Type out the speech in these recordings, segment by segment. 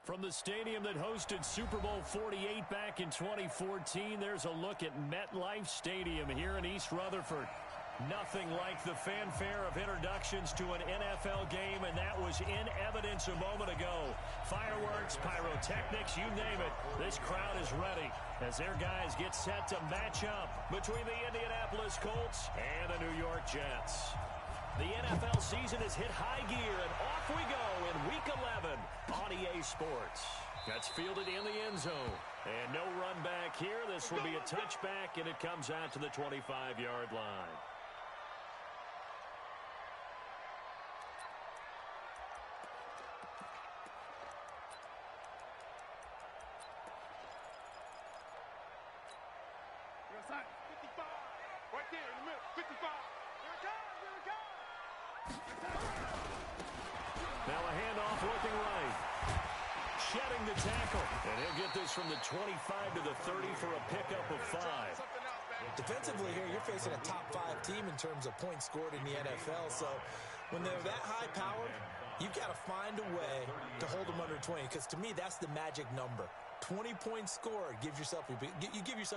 From the stadium that hosted Super Bowl 48 back in 2014, there's a look at MetLife Stadium here in East Rutherford. Nothing like the fanfare of introductions to an NFL game, and that was in evidence a moment ago. Fireworks, pyrotechnics, you name it. This crowd is ready as their guys get set to match up between the Indianapolis Colts and the New York Jets. The NFL season has hit high gear, and off we go in Week 11 on EA Sports. That's fielded in the end zone. And no run back here. This will be a touchback, and it comes out to the 25-yard line. Right there in the middle, 55. Here it comes, here it comes. Now a handoff looking right. Shedding the tackle. And he'll get this from the 25 to the 30 for a pickup of 5. Defensively here, you're facing a top 5 team in terms of points scored in the NFL. So when they're that high powered, you've got to find a way to hold them under 20. Because to me, that's the magic number. 20 points scored, you give yourself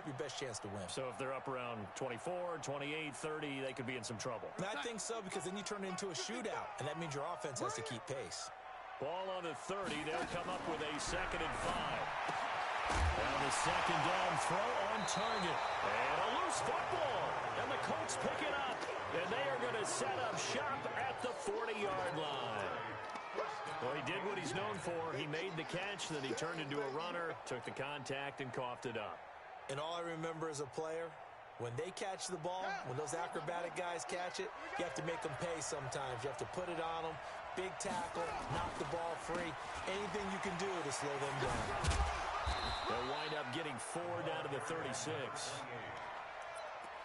your best chance to win. So if they're up around 24, 28, 30, they could be in some trouble. And I think so, because then you turn it into a shootout, and that means your offense has to keep pace. Ball on the 30. They'll come up with a 2nd and 5. Now the second down throw on target. And a loose football. And the Colts pick it up. And they are going to set up shop at the 40-yard line. Well, he did what he's known for. He made the catch, then he turned into a runner, took the contact, and coughed it up. And all I remember as a player, when they catch the ball, when those acrobatic guys catch it, you have to make them pay sometimes. You have to put it on them, big tackle, knock the ball free, anything you can do to slow them down. They'll wind up getting 4 down to the 36.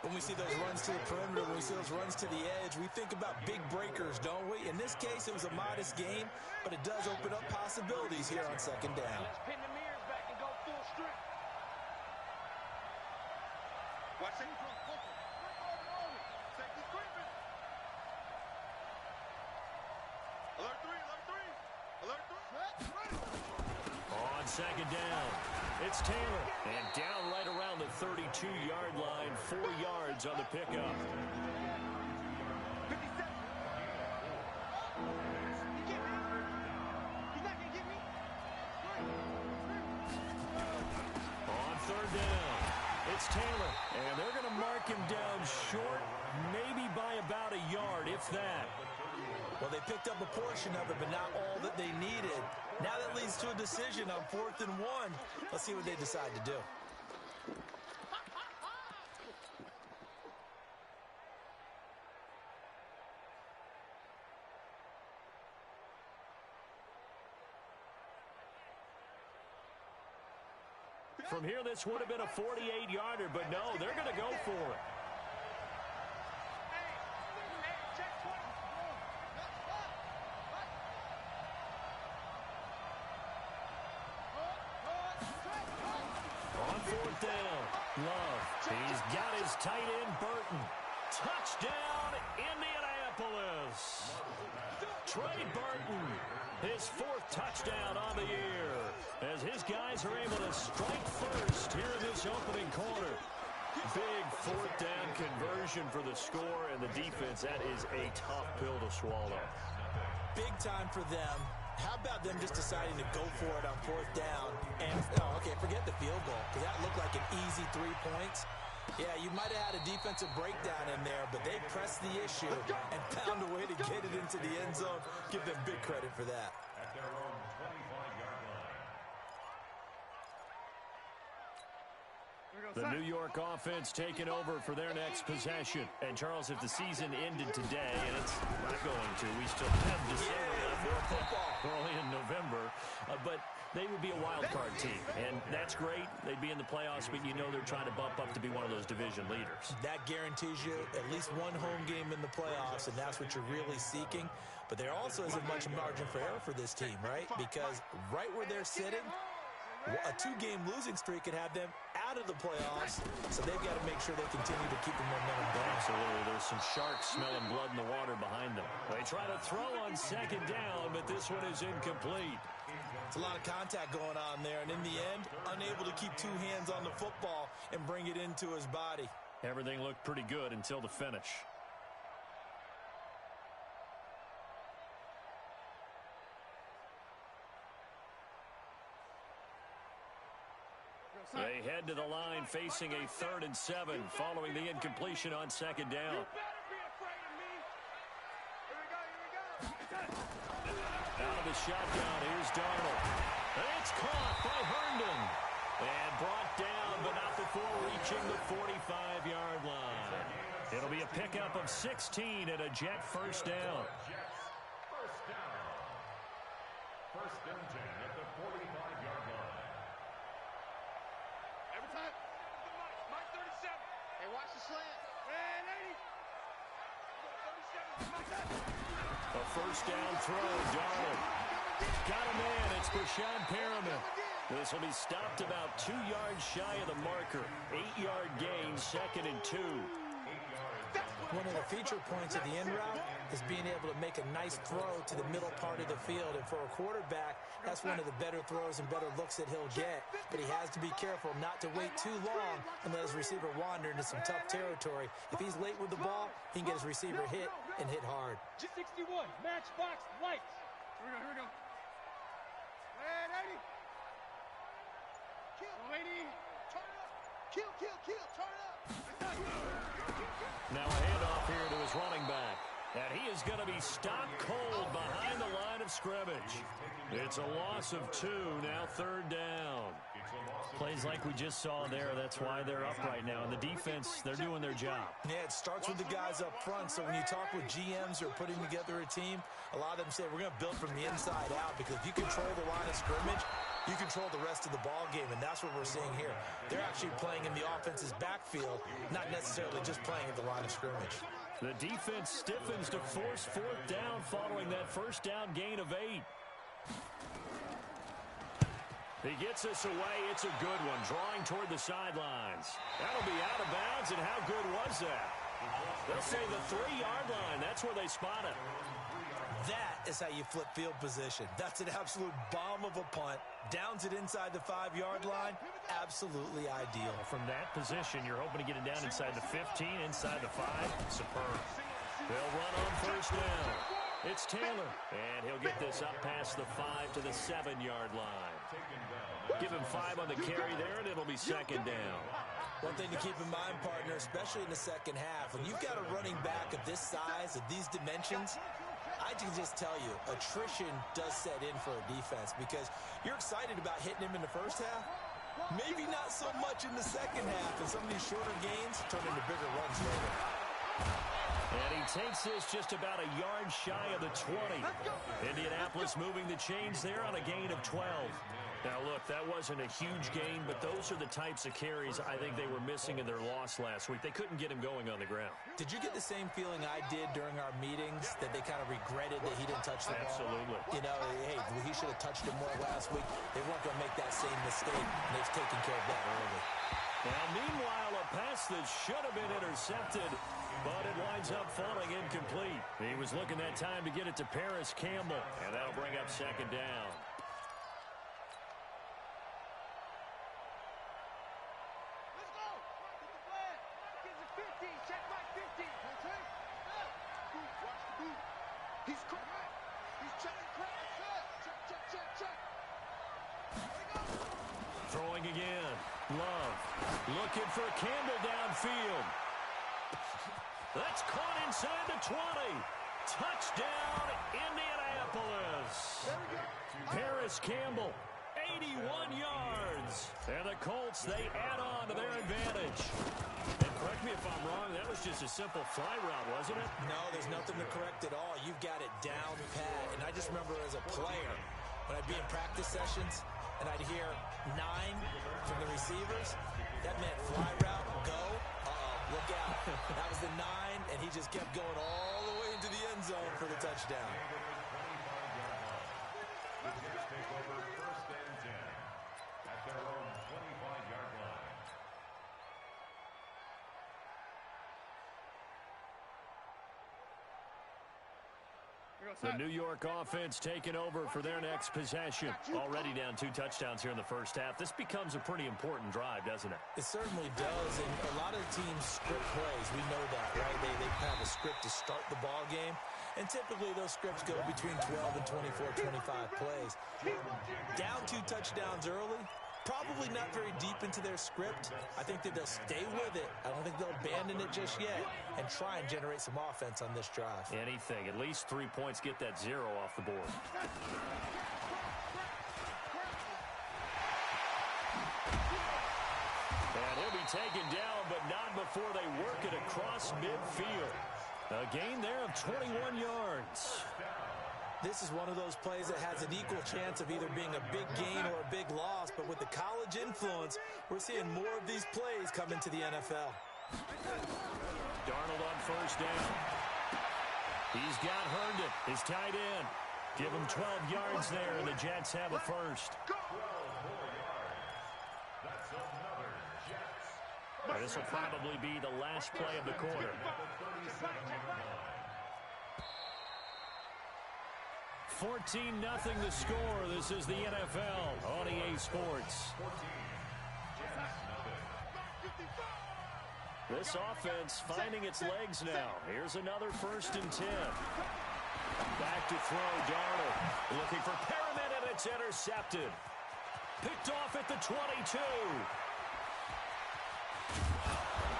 When we see those runs to the perimeter, when we see those runs to the edge, we think about big breakers, don't we? In this case, it was a modest game, but it does open up possibilities here on 2nd down. Let's pin the mirrors back and go full strength. Watch it. Safety creeping. Alert 3, alert 3. Alert 3. On 2nd down, it's Taylor. And down right around the 32-yard line, 4 yards on the pickup. 57. He's not going to get me. On 3rd down, it's Taylor. And they're going to mark him down short, maybe by about a yard, if that. Well, they picked up a portion of it, but not all that they needed. Now that leads to a decision on 4th and 1. Let's see what they decide to do. From here, this would have been a 48-yarder, but no, they're going to go for it. On 4th down, Love. He's got his tight end, Burton. Touchdown, Indianapolis. Trey Burton, his 4th touchdown on the year, as his guys are able to strike first here in this opening quarter. Big 4th down conversion for the score, and the defense, that is a tough pill to swallow. Big time for them. How about them just deciding to go for it on 4th down? And, forget the field goal, because that looked like an easy 3 points. Yeah, you might have had a defensive breakdown in there, but they pressed the issue and found a way to get it into the end zone. Give them big credit for that. At their own 25-yard line. The New York offense taking over for their next possession. And, Charles, if the season ended today, and it's not going to, we still have December left, early in November, but they would be a wild card team. And that's great. They'd be in the playoffs, but you know they're trying to bump up to be one of those division leaders. That guarantees you at least one home game in the playoffs, and that's what you're really seeking. But there also isn't much margin for error for this team, right? Because right where they're sitting, a 2-game losing streak could have them out of the playoffs, so they've got to make sure they continue to keep the momentum going. Absolutely. There's some sharks smelling blood in the water behind them. They try to throw on 2nd down, but this one is incomplete. It's a lot of contact going on there, and in the end, unable to keep two hands on the football and bring it into his body. Everything looked pretty good until the finish. They head to the line facing a 3rd and 7 following the incompletion on 2nd down. You better be afraid of me. Here we go, here we go. Out of the shotgun, here's Darnold. It's caught by Herndon. And brought down, but not before reaching the 45-yard line. It'll be a pickup of 16 and a Jet first down. Jets, first down. First and 10 at the 45-yard line. Every time. Mike 37. Hey, watch the slant. Man, 80. 37. A first down throw, Darnold. Got a man, it's Brashad Perriman. This will be stopped about 2 yards shy of the marker. 8-yard gain, 2nd and 2. One of the feature points of the in route is being able to make a nice throw to the middle part of the field. And for a quarterback, that's one of the better throws and better looks that he'll get. But he has to be careful not to wait too long and let his receiver wander into some tough territory. If he's late with the ball, he can get his receiver hit and hit hard. 61, matchbox lights. Here we go, here we go. Man, 80. Kill, 80. Turn it up. Kill, turn it up. Now a handoff here to his running back. And he is going to be stopped cold behind the line of scrimmage. It's a loss of 2, now 3rd down. Plays like we just saw there, that's why they're up right now. And the defense, they're doing their job. Yeah, it starts with the guys up front. So when you talk with GMs who are putting together a team, a lot of them say we're going to build from the inside out, because if you control the line of scrimmage, you control the rest of the ball game, and that's what we're seeing here. They're actually playing in the offense's backfield, not necessarily just playing at the line of scrimmage. The defense stiffens to force 4th down following that first down gain of 8. He gets us away. It's a good one, drawing toward the sidelines. That'll be out of bounds, and how good was that? They'll say the 3-yard line. That's where they spot it. That is how you flip field position. That's an absolute bomb of a punt. Downs it inside the 5-yard line. Absolutely ideal. From that position, you're hoping to get it down inside the 15, inside the 5. Superb. They'll run on first down. It's Taylor, and he'll get this up past the 5 to the 7-yard line. Give him 5 on the carry there, and it'll be 2nd down. One thing to keep in mind, partner, especially in the second half, when you've got a running back of this size, of these dimensions, I can just tell you, attrition does set in for a defense, because you're excited about hitting him in the first half. Maybe not so much in the second half, and some of these shorter gains turn into bigger runs later. And he takes this just about a yard shy of the 20. Indianapolis moving the chains there on a gain of 12. Now, look, that wasn't a huge gain, but those are the types of carries I think they were missing in their loss last week. They couldn't get him going on the ground. Did you get the same feeling I did during our meetings, that they kind of regretted that he didn't touch the ball? Absolutely. You know, hey, he should have touched him more last week. They weren't going to make that same mistake, and they've taken care of that early. Now, meanwhile, a pass that should have been intercepted, but it winds up falling incomplete. He was looking that time to get it to Paris Campbell, and that'll bring up 2nd down. Throwing again. Love looking for Campbell downfield. That's caught inside the 20. Touchdown, Indianapolis. Paris Campbell, 81 yards. And the Colts, they add on to their advantage. And correct me if I'm wrong, that was just a simple fly route, wasn't it? No, there's nothing to correct at all. You've got it down pat. And I just remember as a player, when I'd be in practice sessions, and I'd hear 9 from the receivers, that meant fly route, go, look out. That was the 9, and he just kept going all the way into the end zone for the touchdown. The Jets take over 1st and 10 at their own 25-yard line. The New York offense taking over for their next possession. Already down 2 touchdowns here in the first half. This becomes a pretty important drive, doesn't it? It certainly does, and a lot of teams script plays. We know that, right? They have a script to start the ball game, and typically those scripts go between 12 and 24, 25 plays. Down 2 touchdowns early, probably not very deep into their script. I think that they'll stay with it. I don't think they'll abandon it just yet and try and generate some offense on this drive. Anything. At least 3 points, get that 0 off the board. And he'll be taken down, but not before they work it across midfield. A gain there of 21 yards. This is one of those plays that has an equal chance of either being a big gain or a big loss, but with the college influence, we're seeing more of these plays come into the NFL. Darnold on first down. He's got Herndon, his tight end. Give him 12 yards there, and the Jets have a first. This will probably be the last play of the quarter. 14-0 the score. This is the NFL on EA Sports. This offense finding its legs now. Here's another 1st and 10. Back to throw, Darnold. Looking for Perriman, and it's intercepted. Picked off at the 22.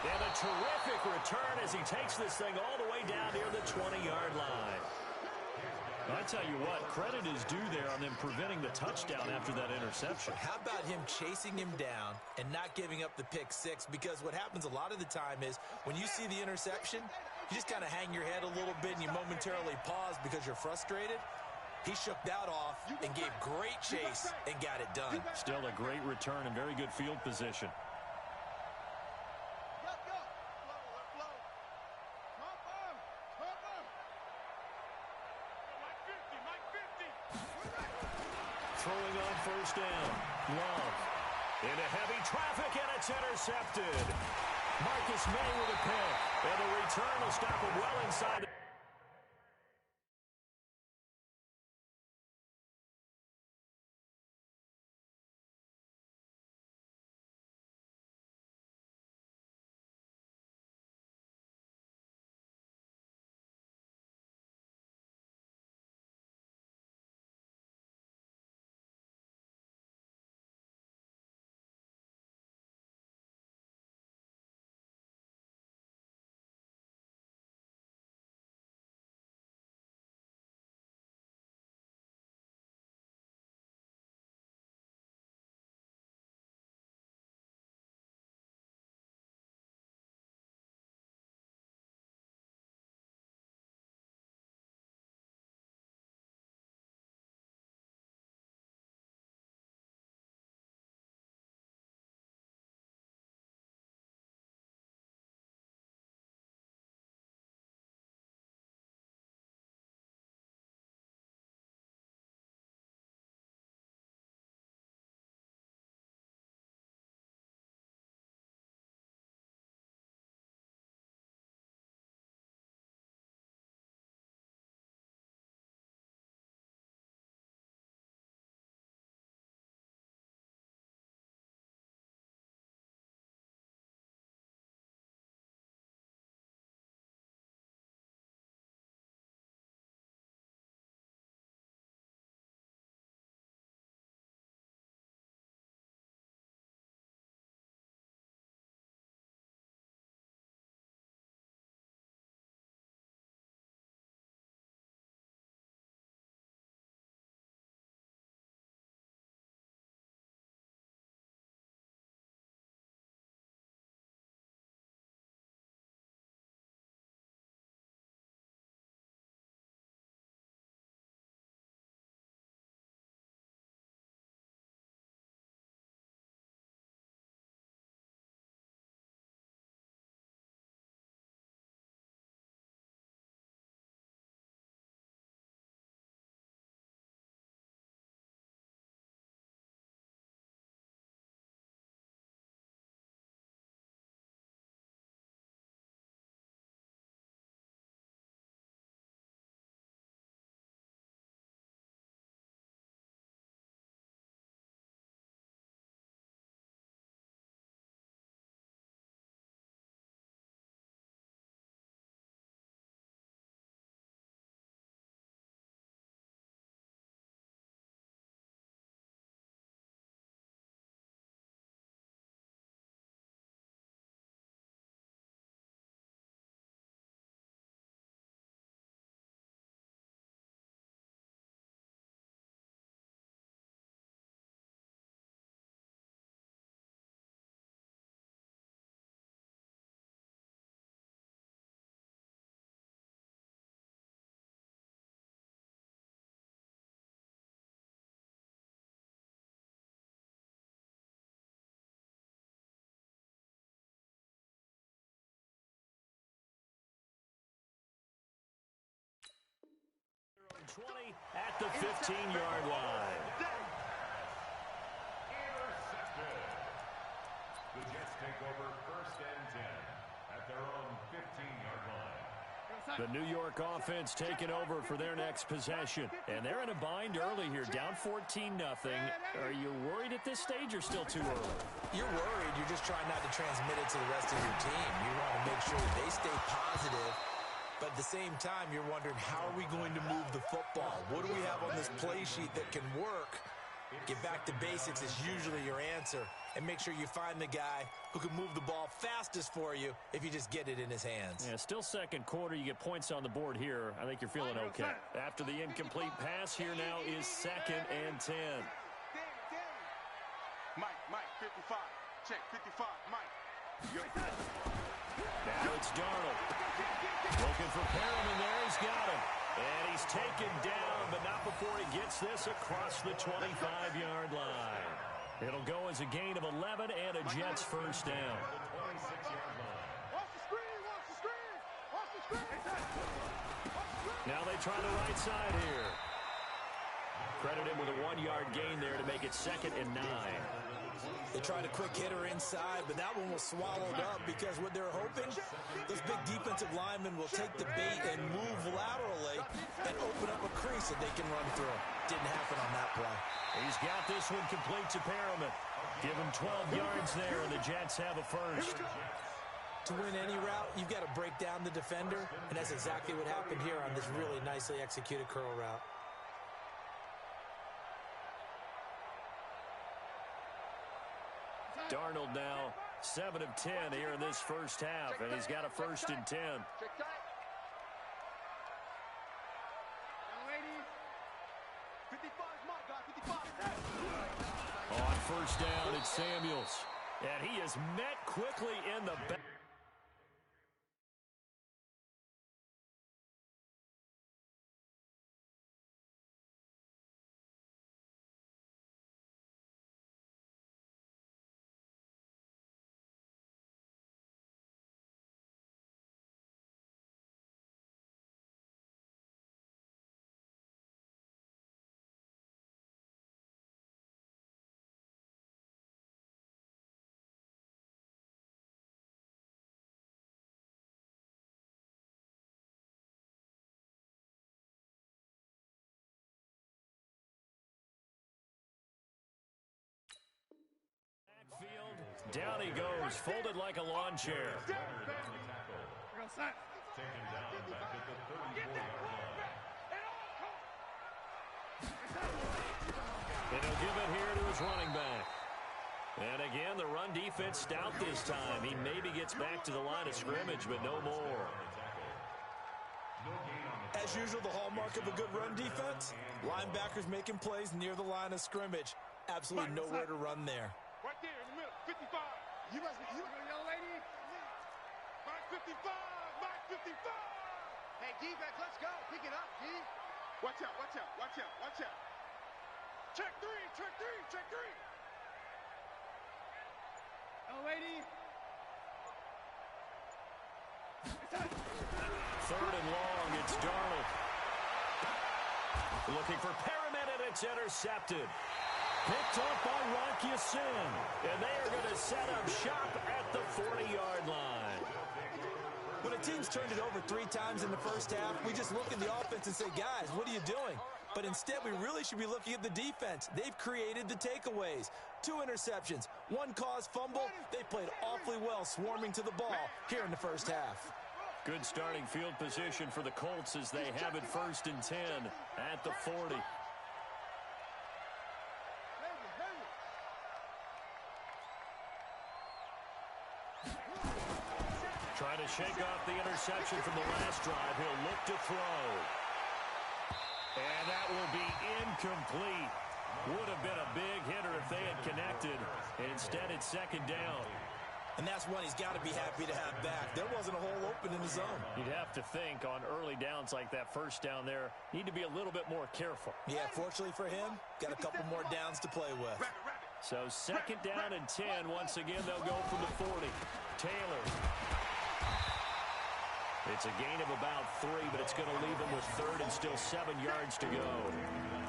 And a terrific return as he takes this thing all the way down near the 20-yard line. I tell you what, credit is due there on them preventing the touchdown after that interception. How about him chasing him down and not giving up the pick 6? Because what happens a lot of the time is when you see the interception, you just kind of hang your head a little bit and you momentarily pause because you're frustrated. He shook that off and gave great chase and got it done. Still a great return and very good field position. Throwing on first down. Love. Into heavy traffic, and it's intercepted. Marcus May with a pick. And the return will stop him well inside. 20 at the 15-yard line. Intercepted. The Jets take over 1st and 10 at their own 15-yard line. The New York offense taking over for their next possession. And they're in a bind early here, down 14-0. Are you worried at this stage or still too early? You're worried. You're just trying not to transmit it to the rest of your team. You want to make sure that they stay positive. But at the same time, you're wondering, how are we going to move the football? What do we have on this play sheet that can work? Get back to basics is usually your answer. And make sure you find the guy who can move the ball fastest for you if you just get it in his hands. Yeah, still second quarter. You get points on the board here. I think you're feeling okay. After the incomplete pass, here now is 2nd and 10. Mike, 55. Check, 55, Mike. Now it's Darnold. Looking for Perriman there. He's got him. And he's taken down, but not before he gets this across the 25-yard line. It'll go as a gain of 11 and a Jets first down. Watch the screen, watch the screen, watch the screen. Now they try the right side here. Credit him with a 1-yard gain there to make it 2nd and 9. They tried a quick hitter inside, but that one was swallowed up because what they're hoping, those big defensive linemen will take the bait and move laterally and open up a crease that they can run through. Didn't happen on that play. He's got this one complete to Perriman. Give him 12 yards there, and the Jets have a first. To win any route, you've got to break down the defender, and that's exactly what happened here on this really nicely executed curl route. Darnold now 7 of 10 here in this first half, and he's got a 1st and 10. On first down, it's Samuels. And he is met quickly in the back. Down he goes, folded like a lawn chair. Taken down back at the 34-yard line. And he'll give it here to his running back. And again, the run defense stout this time. He maybe gets back to the line of scrimmage, but no more. As usual, the hallmark of a good run defense, linebackers making plays near the line of scrimmage. Absolutely nowhere to run there. Right there in the middle, 55. You must be, young lady. Mike 55, Mike 55. Hey, defense, let's go. Pick it up, D. Watch out, watch out, watch out, watch out. Check three, check three, check three. Young lady. 3rd and long, it's Darnold. Looking for Perriman, and it's intercepted. Picked up by Rock Ya-Sin. And they are going to set up shop at the 40-yard line. When a team's turned it over 3 times in the first half, we just look at the offense and say, guys, what are you doing? But instead, we really should be looking at the defense. They've created the takeaways. 2 interceptions, 1 caused fumble. They played awfully well swarming to the ball here in the first half. Good starting field position for the Colts as they have it 1st and 10 at the 40. Trying to shake off the interception from the last drive. He'll look to throw. And that will be incomplete. Would have been a big hitter if they had connected. Instead, it's 2nd down. And that's one he's got to be happy to have back. There wasn't a hole open in the zone. You'd have to think on early downs like that first down there, need to be a little bit more careful. Yeah, fortunately for him, got a couple more downs to play with. So 2nd down and 10. Once again, they'll go from the 40. Taylor. It's a gain of about 3, but it's going to leave him with third and still 7 yards to go.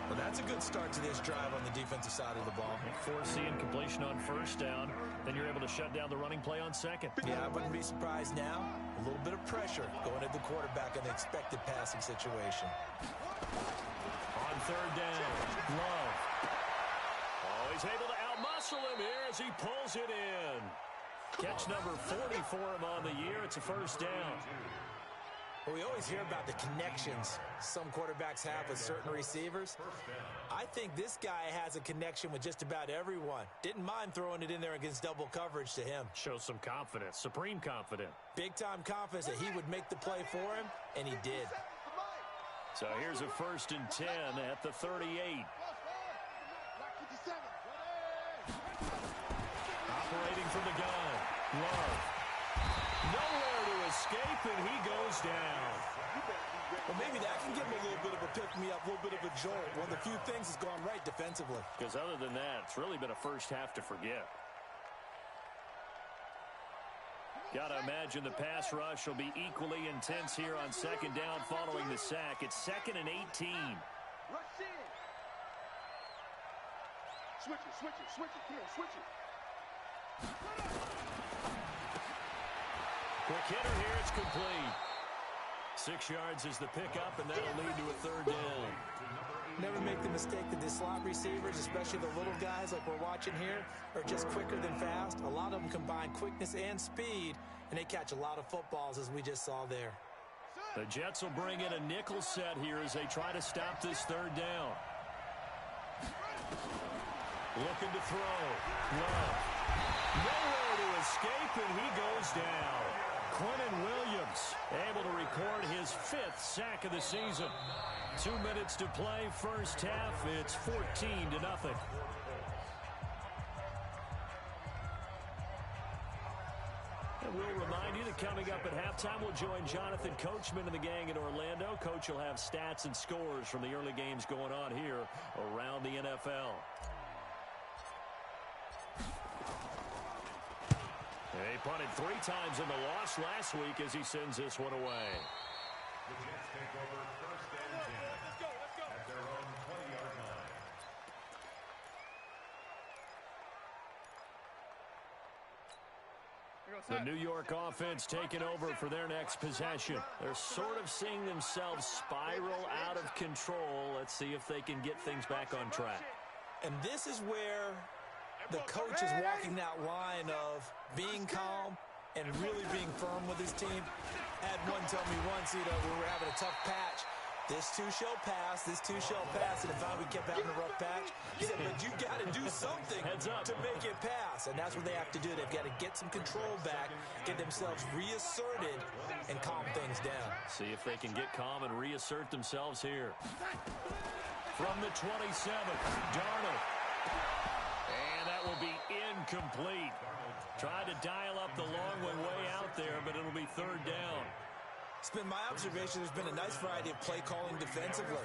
Well, that's a good start to this drive on the defensive side of the ball. Forcing completion on first down. Then you're able to shut down the running play on second. Yeah, I wouldn't be surprised now. A little bit of pressure going at the quarterback in the expected passing situation. On third down, Love. Oh, he's able to outmuscle him here as he pulls it in. Catch number 40 for him on the year. It's a first down. Well, we always hear about the connections some quarterbacks have with certain receivers. I think this guy has a connection with just about everyone. Didn't mind throwing it in there against double coverage to him. Shows some confidence, supreme confidence. Big-time confidence that he would make the play for him, and he did. So here's a 1st and 10 at the 38. Operating from the gun. Love. Nowhere to escape, and he goes down. Well, maybe that can give him a little bit of a pick-me-up, a little bit of a jolt. One of the few things that's gone right defensively. Because other than that, it's really been a first half to forget. Got to imagine the pass rush will be equally intense here on second down following the sack. It's 2nd and 18. Rush in. Switch it, switch it, switch it. Come on, switch it. Quick hitter here, it's complete. 6 yards is the pickup, and that'll lead to a third down. Never make the mistake that the slot receivers, especially the little guys like we're watching here, are just quicker than fast. A lot of them combine quickness and speed, and they catch a lot of footballs, as we just saw there. The Jets will bring in a nickel set here as they try to stop this third down. Looking to throw. Love. Nowhere to escape, and he goes down. Quentin Williams able to record his 5th sack of the season. 2 minutes to play, first half. It's 14-0. And we'll remind you that coming up at halftime, we'll join Jonathan Coachman and the gang in Orlando. Coach will have stats and scores from the early games going on here around the NFL. He punted 3 times in the loss last week as he sends this one away. The Jets take over 1st and 10 at their own 20-yard line. The New York offense taking over for their next possession. They're sort of seeing themselves spiral out of control. Let's see if they can get things back on track. And this is where the coach is walking that line of being calm and really being firm with his team. I had one tell me once, we were having a tough patch. This too shall pass, this too shall pass. And if we kept having a rough patch, he said, but you got to do something to make it pass. And that's what they have to do. They've got to get some control back, get themselves reasserted, and calm things down. See if they can get calm and reassert themselves here. From the 27, Darnold. Will be incomplete. Tried to dial up the long way out there, but it'll be third down. It's been my observation there's been a nice variety of play calling defensively.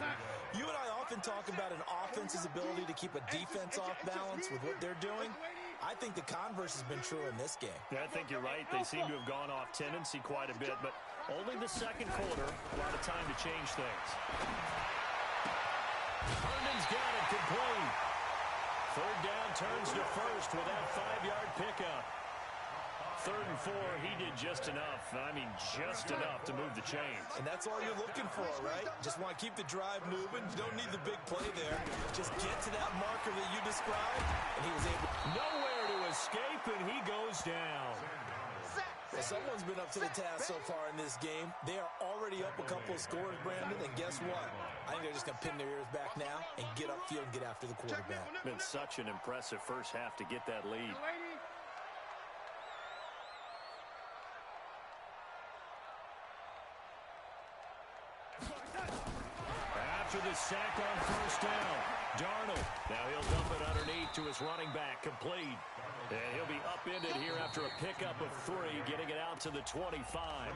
You and I often talk about an offense's ability to keep a defense off balance with what they're doing. I think the converse has been true in this game. Yeah, I think you're right. They seem to have gone off tendency quite a bit, but only the second quarter. A lot of time to change things. Herndon's got it complete. Third down turns to first with that 5-yard pickup. 3rd and 4, he did just enough. I mean, just enough to move the chains. And that's all you're looking for, right? Just want to keep the drive moving. You don't need the big play there. Just get to that marker that you described, and he was able. Nowhere to escape, and he goes down. Well, someone's been up to the task so far in this game. They are already up a couple of scores, Brandon, and guess what? I think they're just going to pin their ears back now and get upfield and get after the quarterback. Been such an impressive first half to get that lead. After the sack on first down, Darnold. Now he'll dump it underneath to his running back, complete. And he'll be upended here after a pickup of 3, getting it out to the 25.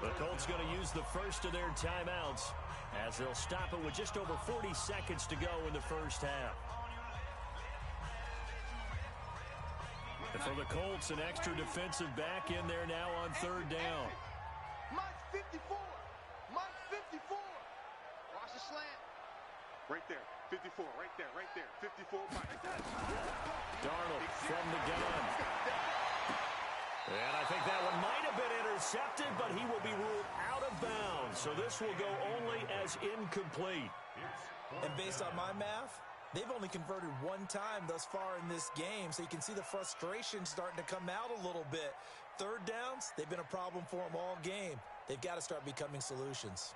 The Colts going to use the first of their timeouts as they'll stop it with just over 40 seconds to go in the first half. And for the Colts, an extra defensive back in there now on third down. 54. Mike 54. Watch the slant. Right there. 54. Right there. Right there. 54. Mike. Darnold from the gun. And I think that one might have been intercepted, but he will be ruled out of bounds. So this will go only as incomplete. And based on my math, they've only converted one time thus far in this game, so you can see the frustration starting to come out a little bit. Third downs, they've been a problem for them all game. They've got to start becoming solutions.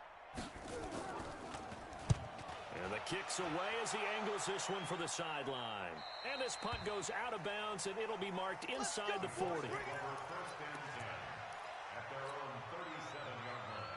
And the kick's away as he angles this one for the sideline. And this punt goes out of bounds, and it'll be marked inside the 40. First and 10 at their own 37-yard line.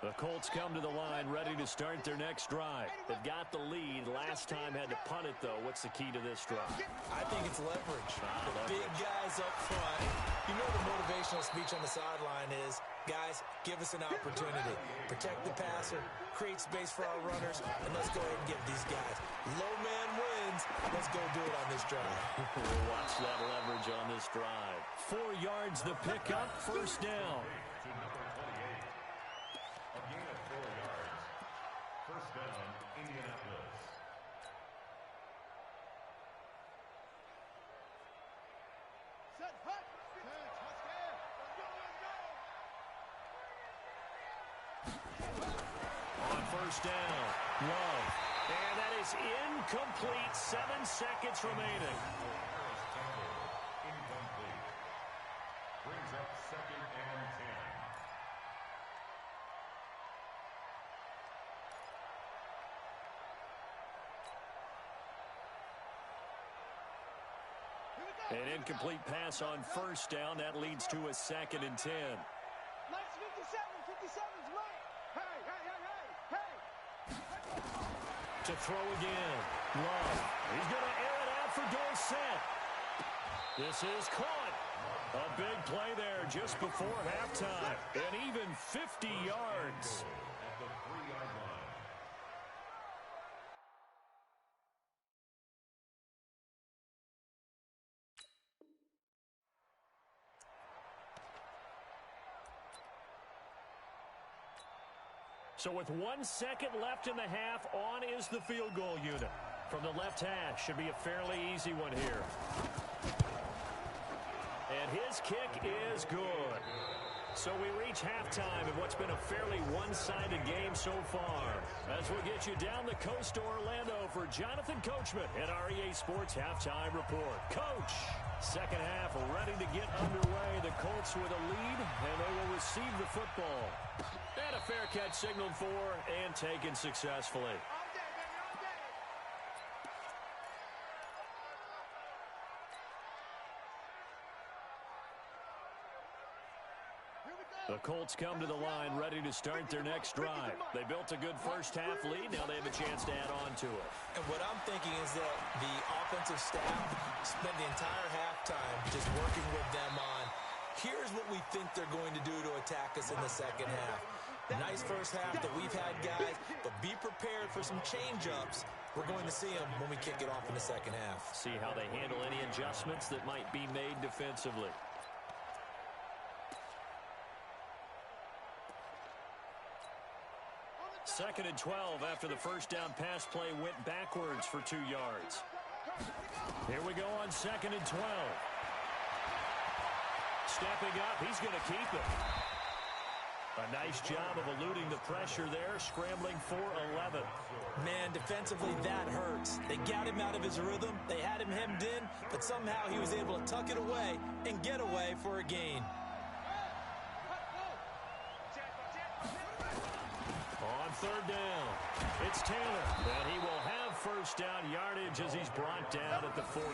The Colts come to the line ready to start their next drive. They've got the lead. Last time had to punt it, though. What's the key to this drive? I think it's leverage. The big guys up front. You know the motivational speech on the sideline is, guys, give us an opportunity. Protect the passer, create space for our runners, and let's go ahead and give these guys. Low man wins. Let's go do it on this drive. We'll watch that leverage on this drive. 4 yards the pickup, first down. To number 28. A gain of 4 yards. First down, Indianapolis. Set, hut. On first down, Love. And that is incomplete. 7 seconds remaining. Incomplete. Brings up second and 10. An incomplete pass on first down. That leads to a second and 10. Mike's 57. 57's Mike. Hey, hey, hey, hey, hey. To throw again. Love. He's going to air it out for Dorsett. This is caught. A big play there just before halftime. And even 50 yards. At the 3-yard line. So with 1 second left in the half, on is the field goal unit. From the left hash, should be a fairly easy one here. And his kick is good. So we reach halftime in what's been a fairly one-sided game so far. As we'll get you down the coast to Orlando for Jonathan Coachman at REA Sports Halftime Report. Coach, second half ready to get underway. The Colts with a lead, and they will receive the football. And a fair catch signaled for and taken successfully. All day, baby, all day. Here we go. The Colts come to the line ready to start their next drive. They built a good first half lead. Now they have a chance to add on to it. And what I'm thinking is that the offensive staff spent the entire halftime just working with them on, here's what we think they're going to do to attack us in the second half. Nice first half that we've had, guys, but be prepared for some change-ups. We're going to see them when we kick it off in the second half. See how they handle any adjustments that might be made defensively. Second and 12 after the first down pass play went backwards for 2 yards. Here we go on second and 12. Stepping up, he's going to keep it. A nice job of eluding the pressure there, scrambling for 11. Man, defensively, that hurts. They got him out of his rhythm. They had him hemmed in, but somehow he was able to tuck it away and get away for a gain. On third down, it's Taylor, and he will have first down yardage as he's brought down at the 41.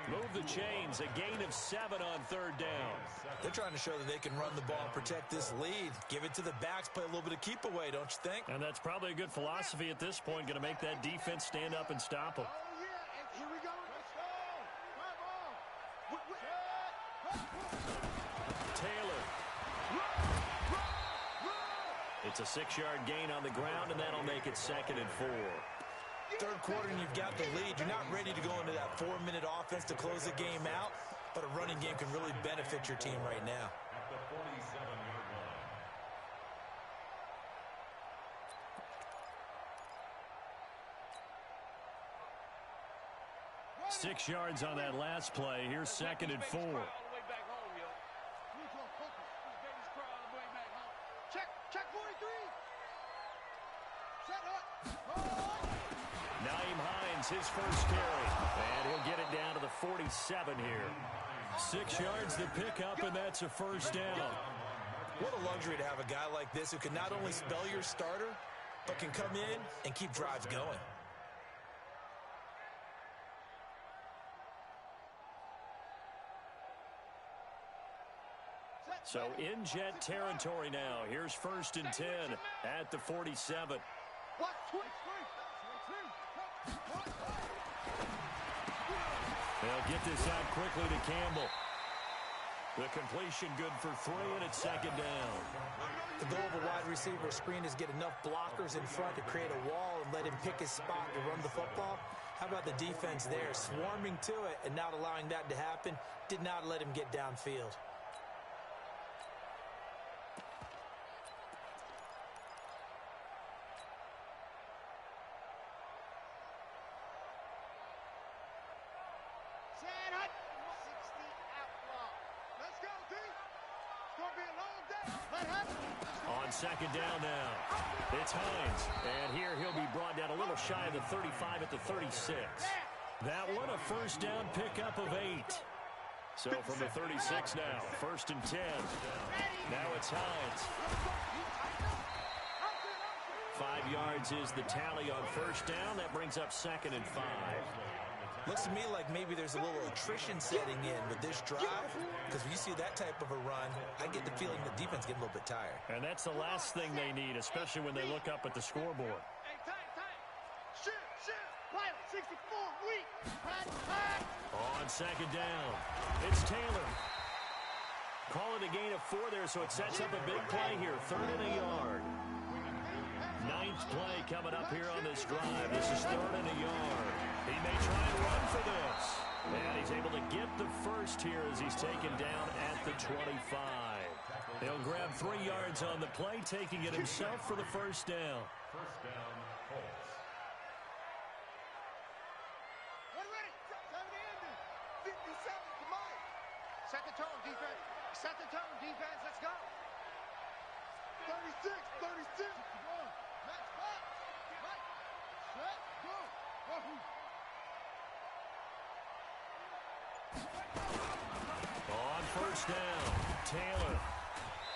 Move the chains, a gain of 7 on third down. They're trying to show that they can run the ball and protect this lead. Give it to the backs, play a little bit of keep away, don't you think? And that's probably a good philosophy at this point, going to make that defense stand up and stop them. Oh, yeah, and here we go. Let's go. Taylor. It's a 6-yard gain on the ground, and that'll make it 2nd and 4. Third quarter, and you've got the lead. You're not ready to go into that 4-minute offense to close the game out, but a running game can really benefit your team right now. At the 47-yard line. 6 yards on that last play. Here's 2nd and 4. Check 43. Set up. Naeem Hines, his first carry. And he'll get it down to the 47 here. 6 yards to pick up, and that's a first down. What a luxury to have a guy like this who can not only spell your starter, but can come in and keep drives going. So in Jet territory now. Here's 1st and 10 at the 47. They'll get this out quickly to Campbell. The completion good for 3, and it's 2nd down. The goal of a wide receiver screen is get enough blockers in front to create a wall and let him pick his spot to run the football. How about the defense there, swarming to it and not allowing that to happen? Did not let him get downfield. On 2nd down now, it's Hines. And here he'll be brought down a little shy of the 35 at the 36. That one a first down pickup of 8. So from the 36 now, 1st and 10. Now it's Hines. 5 yards is the tally on 1st down. That brings up 2nd and 5. Looks to me like maybe there's a little attrition setting in with this drive, because when you see that type of a run, I get the feeling the defense getting a little bit tired. And that's the last thing they need, especially when they look up at the scoreboard. On 2nd down, it's Taylor. Call it a gain of 4 there, so it sets up a big play here. 3rd and a yard. 9th play coming up here on this drive. This is 3rd and a yard. He may try and run for this. And he's able to get the first here as he's taken down at the 25. He'll grab 3 yards on the play, taking it himself for the first down. First down, Colts. Set the tone, defense. Set the tone, defense. Let's go. 36, 36. Match back. Set, go. On 1st down, Taylor.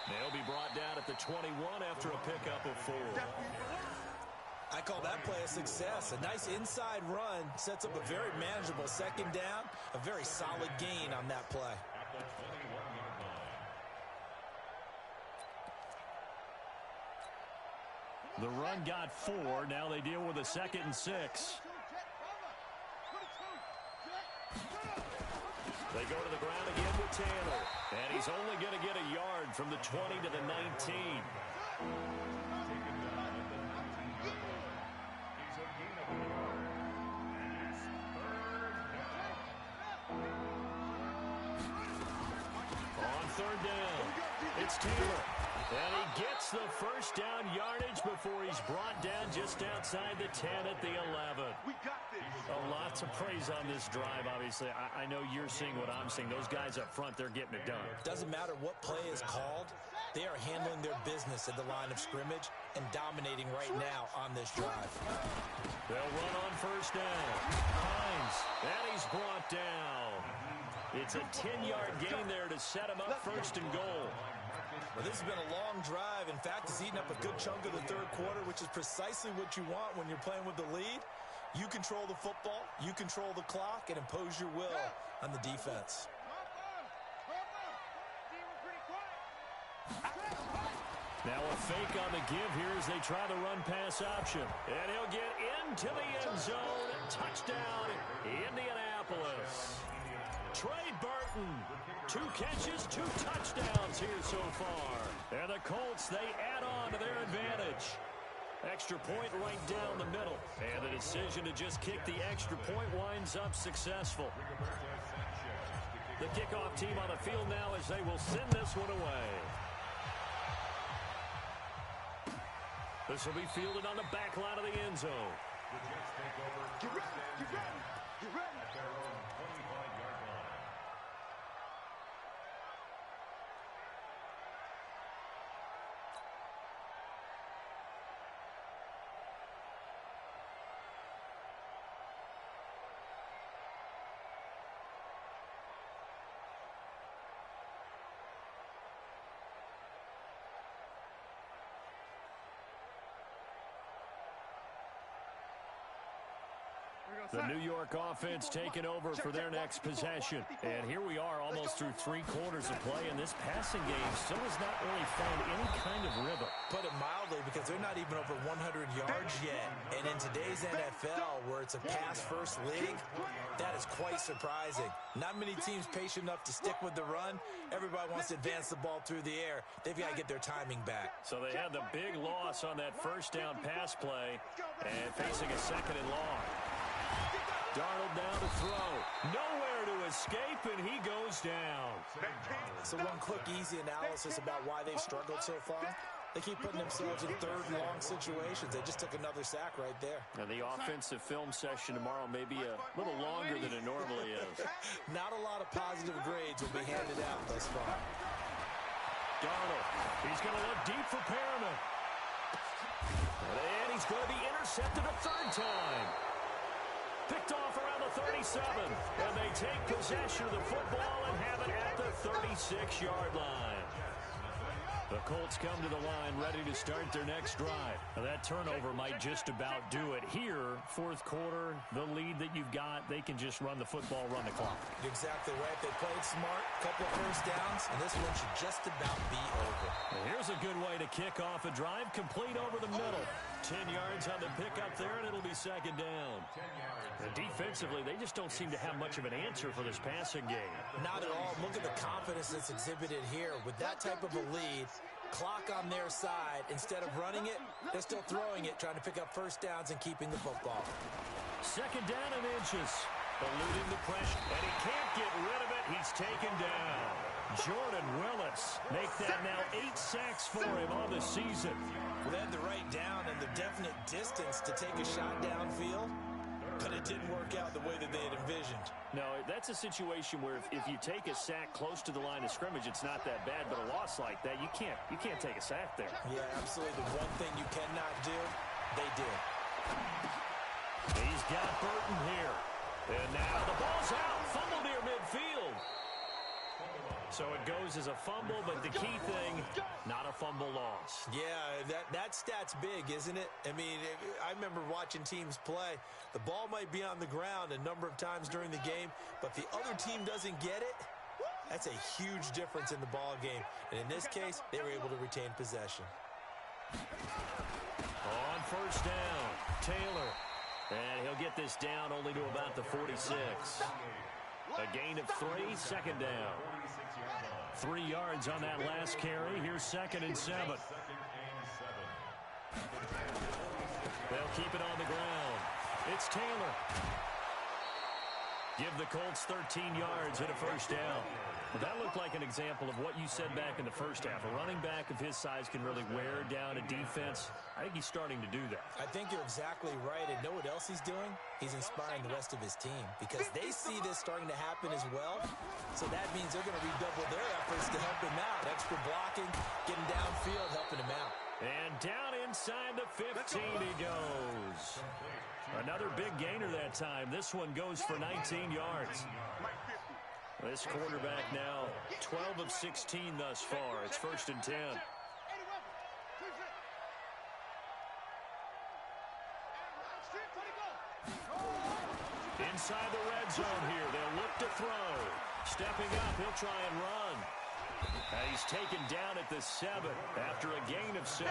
They'll be brought down at the 21 after a pickup of 4. I call that play a success. A nice inside run sets up a very manageable 2nd down. A very solid gain on that play. At the 21-yard line. The run got 4. Now they deal with a 2nd and 6. They go to the ground again with Taylor. And he's only going to get a yard from the 20 to the 19. On 3rd down, it's Taylor. And he gets the first down yardage before he's brought down just outside the 10 at the 11. We got this. Lots of praise on this drive, obviously. I know you're seeing what I'm seeing. Those guys up front, they're getting it done. Doesn't matter what play is called. They are handling their business at the line of scrimmage and dominating right now on this drive. They'll run on 1st down. Hines, and he's brought down. It's a 10-yard gain there to set him up 1st and goal. Well, this has been a long drive. In fact, it's eaten up a good chunk of the 3rd quarter, which is precisely what you want when you're playing with the lead. You control the football, you control the clock, and impose your will on the defense. Now a fake on the give here as they try the run-pass option. And he'll get into the end zone. Touchdown, Indianapolis. Trey Burton, 2 catches, 2 touchdowns here so far. And the Colts, they add on to their advantage. Extra point right down the middle. And the decision to just kick the extra point winds up successful. The kickoff team on the field now as they will send this one away. This will be fielded on the back line of the end zone. The Jets take over first and 10 at their own 25-yard line. The New York offense taking over for their next possession. And here we are almost through 3 quarters of play, and this passing game still has not really found any kind of rhythm. Put it mildly, because they're not even over 100 yards yet. And in today's NFL, where it's a pass-first league, that is quite surprising. Not many teams patient enough to stick with the run. Everybody wants to advance the ball through the air. They've got to get their timing back. So they had the big loss on that first down pass play, and facing a 2nd and long. Darnold down to throw. Nowhere to escape, and he goes down. So one quick, easy analysis about why they've struggled so far. They keep putting themselves in 3rd and long situations. They just took another sack right there. And the offensive film session tomorrow may be a little longer than it normally is. Not a lot of positive grades will be handed out thus far. Darnold, he's going to look deep for Perriman. And he's going to be intercepted a 3rd time. Picked off around the 37, and they take possession of the football and have it at the 36-yard line. The Colts come to the line ready to start their next drive. Now that turnover might just about do it. Here, 4th quarter, the lead that you've got, they can just run the football, run the clock. You're exactly right. They played smart, couple of first downs, and this one should just about be over. Well, here's a good way to kick off a drive, complete over the middle. 10 yards on the pickup there, and it'll be 2nd down. And defensively, they just don't seem to have much of an answer for this passing game. Not at all. Look at the confidence that's exhibited here. With that type of a lead, clock on their side, instead of running it, they're still throwing it, trying to pick up first downs and keeping the football. 2nd down and inches. Eluding the pressure, and he can't get rid of it. He's taken down. Jordan Willis make that now 8 sacks for him on the season. They had the right down and the definite distance to take a shot downfield, but it didn't work out the way that they had envisioned. No, that's a situation where if you take a sack close to the line of scrimmage, it's not that bad, but a loss like that, you can't take a sack there. Yeah, absolutely. The one thing you cannot do, they did. He's got Burton here. And now the ball's out. Fumble near midfield. So it goes as a fumble, but the key thing, not a fumble loss. Yeah, that stat's big, isn't it? I mean, I remember watching teams play. The ball might be on the ground a number of times during the game, but the other team doesn't get it. That's a huge difference in the ball game. And in this case, they were able to retain possession. On 1st down, Taylor. And he'll get this down only to about the 46. A gain of 3, 2nd down. 3 yards on that last carry. Here's 2nd and 7. They'll keep it on the ground. It's Taylor. Give the Colts 13 yards and a 1st down. Well, that looked like an example of what you said back in the first half. A running back of his size can really wear down a defense. I think he's starting to do that. I think you're exactly right. And know what else he's doing? He's inspiring the rest of his team because they see this starting to happen as well. So that means they're going to redouble their efforts to help him out. Extra blocking, getting downfield, helping him out. And down inside the 15 he goes. Another big gainer that time. This one goes for 19 yards. This quarterback now 12 of 16 thus far. It's 1st and 10. Inside the red zone here. They'll look to throw. Stepping up, he'll try and run. He's taken down at the 7 after a gain of 7.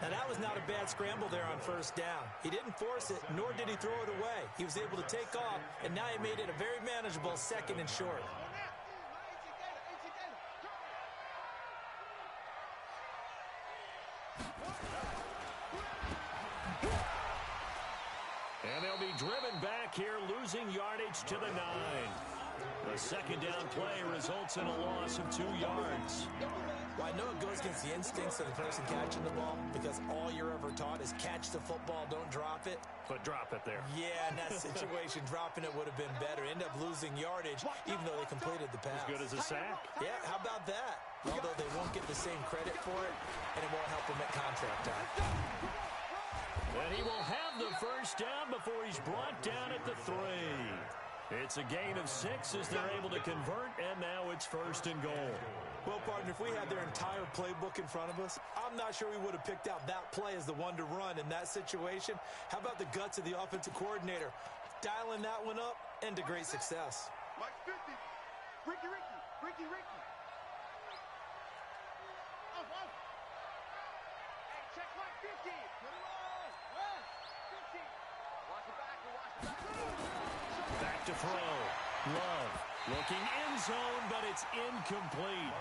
Now, that was not a bad scramble there on first down. He didn't force it, nor did he throw it away. He was able to take off, and now he made it a very manageable 2nd and short. And they'll be driven back here, losing yardage to the 9. The 2nd down play results in a loss of 2 yards. Well, I know it goes against the instincts of the person catching the ball because all you're ever taught is catch the football, don't drop it. But drop it there. Yeah, in that situation, dropping it would have been better. End up losing yardage, even though they completed the pass. As good as a sack. Yeah, how about that? Although they won't get the same credit for it, and it won't help them at contract time. And he will have the first down before he's brought down at the 3. It's a gain of 6 as they're able to convert, and now it's 1st and goal. Well, partner, if we had their entire playbook in front of us, I'm not sure we would have picked out that play as the one to run in that situation. How about the guts of the offensive coordinator? Dialing that one up into great success. Mike 50. Ricky. Oh. Hey, check Mike 50. Put it on. West. 50. Watch the back. Back to throw. Love looking end zone, but it's incomplete.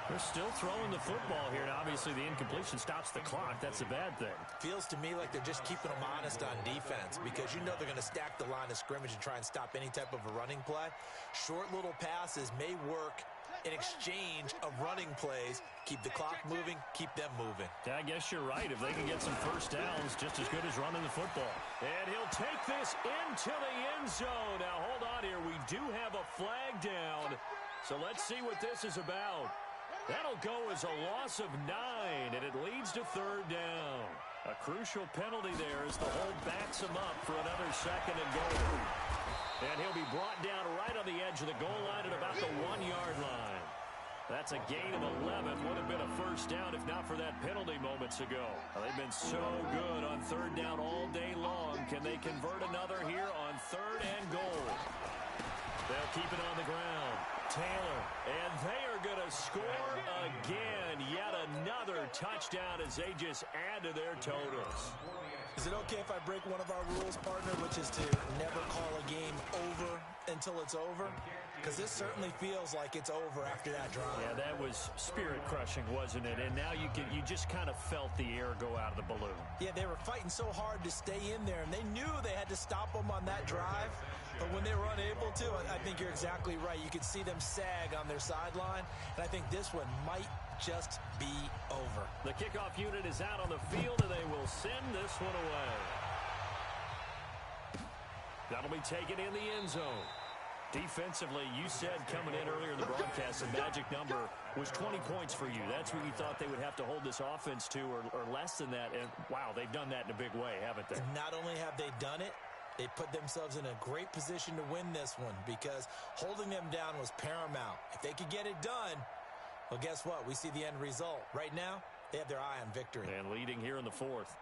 They're still throwing the football here, and obviously the incompletion stops the clock. That's a bad thing. Feels to me like they're just keeping them honest on defense because you know they're going to stack the line of scrimmage and try and stop any type of a running play. Short little passes may work in exchange of running plays. Keep the clock moving, keep them moving. I guess you're right. If they can get some first downs, just as good as running the football. And he'll take this into the end zone. Now, hold on here. We do have a flag down. So let's see what this is about. That'll go as a loss of 9, and it leads to 3rd down. A crucial penalty there as the hold backs him up for another 2nd and goal. And he'll be brought down right on the edge of the goal line at about the 1-yard line. That's a gain of 11. Would have been a first down if not for that penalty moments ago. They've been so good on 3rd down all day long. Can they convert another here on 3rd and goal? They'll keep it on the ground. Taylor, and they are going to score again. Yet another touchdown as they just add to their totals. Is it okay if I break one of our rules, partner, which is to never call a game over until it's over? Because this certainly feels like it's over after that drive. Yeah, that was spirit-crushing, wasn't it? And now you just kind of felt the air go out of the balloon. Yeah, they were fighting so hard to stay in there, and they knew they had to stop them on that drive. But when they were unable to, I think you're exactly right. You could see them sag on their sideline, and I think this one might just be over. The kickoff unit is out on the field, and they will send this one away. That'll be taken in the end zone. Defensively, you said coming in earlier in the broadcast, the magic number was 20 points for you. That's what you thought they would have to hold this offense to, or less than that. And, wow, they've done that in a big way, haven't they? And not only have they done it, they put themselves in a great position to win this one because holding them down was paramount. If they could get it done, well, guess what? We see the end result. Right now, they have their eye on victory. And leading here in the 4th.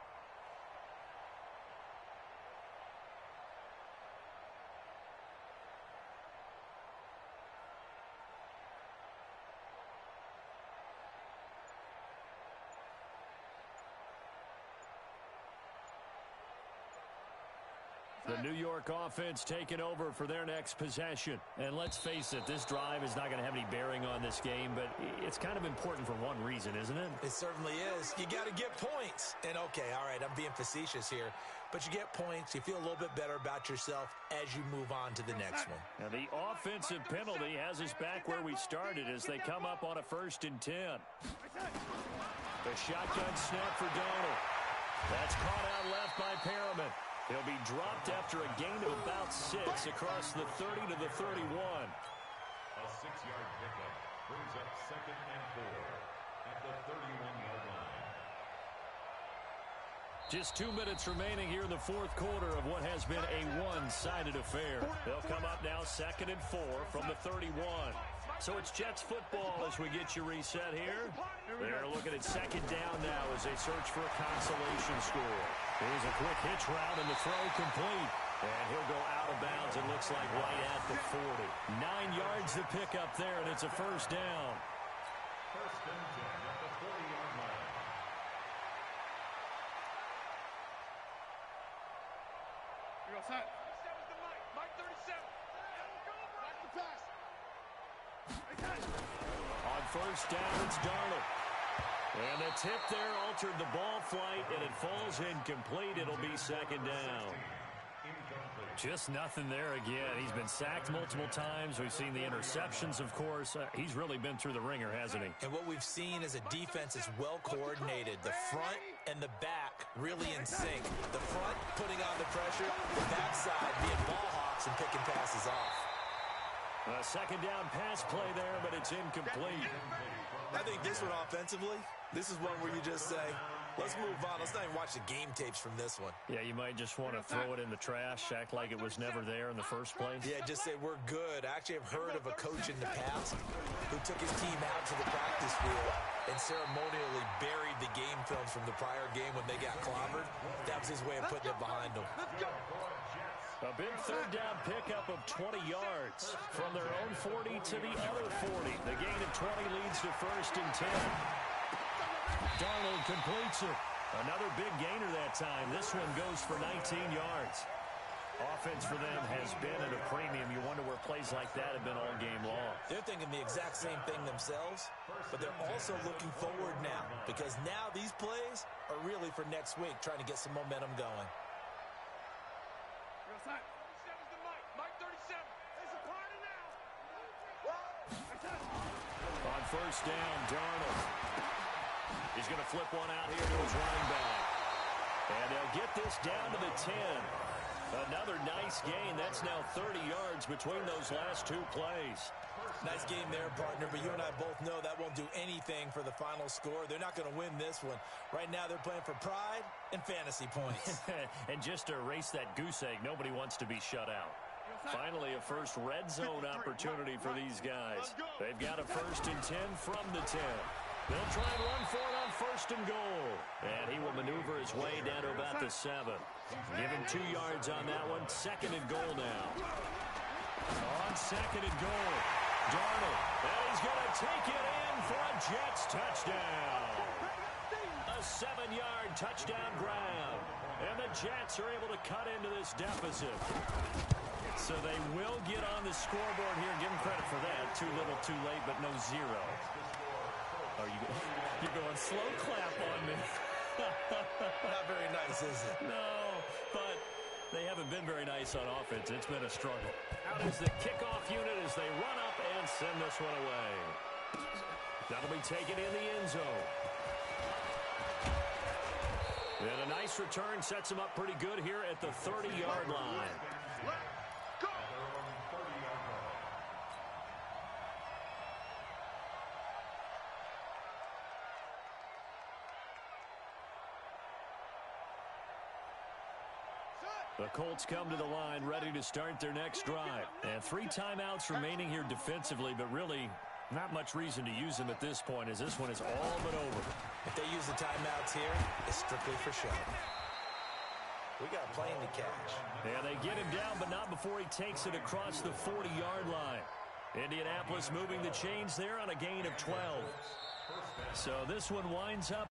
The New York offense taking over for their next possession. And let's face it, this drive is not going to have any bearing on this game, but it's kind of important for one reason, isn't it? It certainly is. You got to get points. And, okay, all right, I'm being facetious here. But you get points. You feel a little bit better about yourself as you move on to the next one. Now, the offensive penalty has us back where we started as they come up on a 1st and 10. The shotgun snap for Donald. That's caught out left by Perriman. He'll be dropped after a gain of about 6 across the 30 to the 31. A 6-yard pickup brings up 2nd and 4 at the 31-yard line. Just 2 minutes remaining here in the 4th quarter of what has been a one-sided affair. They'll come up now 2nd and 4 from the 31. So it's Jets football as we get you reset here. They're looking at 2nd down now as they search for a consolation score. Here's a quick hitch route and the throw complete. And he'll go out of bounds, it looks like right at the 40. 9 yards to pick up there, and it's a 1st down. First and 10 at the 40-yard line. You go, set. 37's the Mike. Mike 37. Back the pass. On first down, it's Darnold. And the tip there altered the ball flight, and it falls incomplete. It'll be second down. Just nothing there again. He's been sacked multiple times. We've seen the interceptions, of course. He's really been through the ringer, hasn't he? And what we've seen is a defense that's well coordinated. The front and the back really in sync. The front putting on the pressure, the backside being ball hawks and picking passes off. A second down pass play there, but it's incomplete. I think this one offensively, this is one where you just say, let's move on. Let's not even watch the game tapes from this one. Yeah, you might just want to throw it in the trash, act like it was never there in the first place. Yeah, just say we're good. I actually have heard of a coach in the past who took his team out to the practice field and ceremonially buried the game films from the prior game when they got clobbered. That was his way of putting it behind them. A big third down pickup of 20 yards from their own 40 to the other 40. The gain of 20 leads to first and 10. Darnold completes it. Another big gainer that time. This one goes for 19 yards. Offense for them has been at a premium. You wonder where plays like that have been all game long. They're thinking the exact same thing themselves, but they're also looking forward now because now these plays are really for next week, trying to get some momentum going. On first down, Darnold. He's going to flip one out here to his running back. And they'll get this down to the 10. Another nice gain. That's now 30 yards between those last two plays. Nice game there, partner, but you and I both know that won't do anything for the final score. They're not going to win this one. Right now they're playing for pride and fantasy points. And just to erase that goose egg, nobody wants to be shut out. Finally, a first red zone opportunity for these guys. They've got a first and 10 from the 10. They'll try and run for it on first and goal. And he will maneuver his way down to about the 7. Give him 2 yards on that one. Second and goal now. On second and goal, Darnold. And he's going to take it in for a Jets touchdown. A 7-yard touchdown grab. And the Jets are able to cut into this deficit. So they will get on the scoreboard here. Give them credit for that. Too little, too late, but no zero. Oh, you're going slow clap on me. Not very nice, is it? No, but they haven't been very nice on offense. It's been a struggle. Out is the kickoff unit as they run up and send this one away. That'll be taken in the end zone. And a nice return sets him up pretty good here at the 30-yard line. The Colts come to the line ready to start their next drive. And 3 timeouts remaining here defensively, but really not much reason to use them at this point as this one is all but over. If they use the timeouts here, it's strictly for show. We got a plane to catch. And they get him down, but not before he takes it across the 40-yard line. Indianapolis moving the chains there on a gain of 12. So this one winds up